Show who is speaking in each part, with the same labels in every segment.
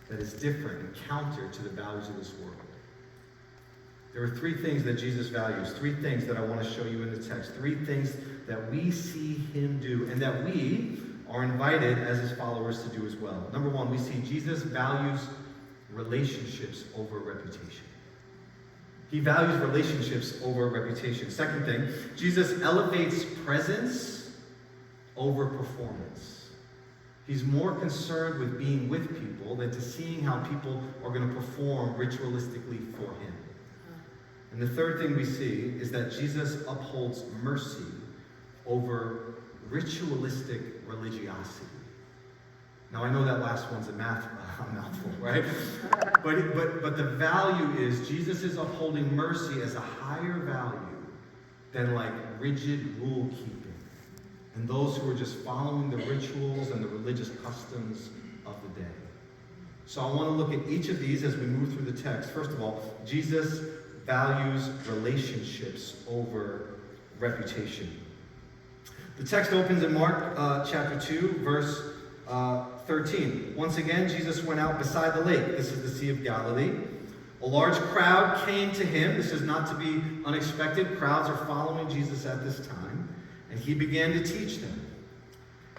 Speaker 1: that is different and counter to the values of this world. There are three things that Jesus values, three things that I want to show you in the text, three things that we see him do and that we are invited as his followers to do as well. Number one, we see Jesus values relationships over reputation. He values relationships over reputation. Second thing, Jesus elevates presence over performance. He's more concerned with being with people than to seeing how people are going to perform ritualistically for him. And the third thing we see is that Jesus upholds mercy over ritualistic religiosity. Now, I know that last one's a mouthful, right? But the value is Jesus is upholding mercy as a higher value than like rigid rule keeping and those who are just following the rituals and the religious customs of the day. So I want to look at each of these as we move through the text. First of all, Jesus values relationships over reputation. The text opens in Mark chapter 2, verse 13. Once again, Jesus went out beside the lake. This is the Sea of Galilee. A large crowd came to him. This is not to be unexpected. Crowds are following Jesus at this time. And he began to teach them.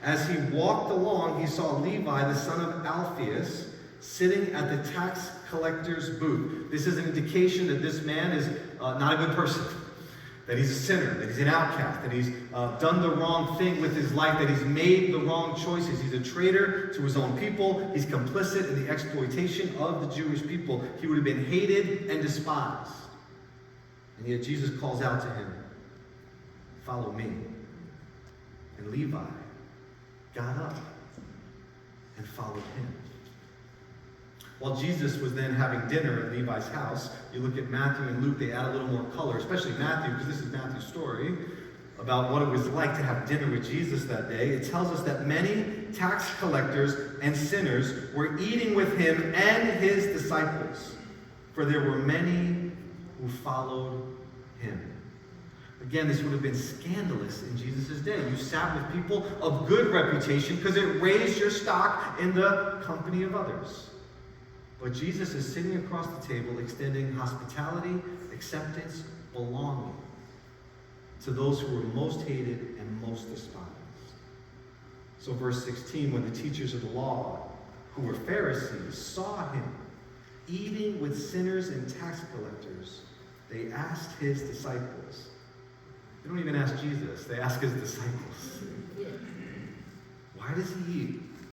Speaker 1: As he walked along, he saw Levi, the son of Alphaeus, sitting at the tax collector's booth. This is an indication that this man is not a good person, that he's a sinner, that he's an outcast, that he's done the wrong thing with his life, that he's made the wrong choices. He's a traitor to his own people. He's complicit in the exploitation of the Jewish people. He would have been hated and despised. And yet Jesus calls out to him, "Follow me." And Levi got up and followed him. While Jesus was then having dinner at Levi's house, you look at Matthew and Luke, they add a little more color, especially Matthew, because this is Matthew's story, about what it was like to have dinner with Jesus that day. It tells us that many tax collectors and sinners were eating with him and his disciples, for there were many who followed him. Again, this would have been scandalous in Jesus' day. You sat with people of good reputation because it raised your stock in the company of others. But Jesus is sitting across the table extending hospitality, acceptance, belonging to those who were most hated and most despised. So verse 16, when the teachers of the law, who were Pharisees, saw him eating with sinners and tax collectors, they asked his disciples. They don't even ask Jesus, they ask his disciples. Why does he eat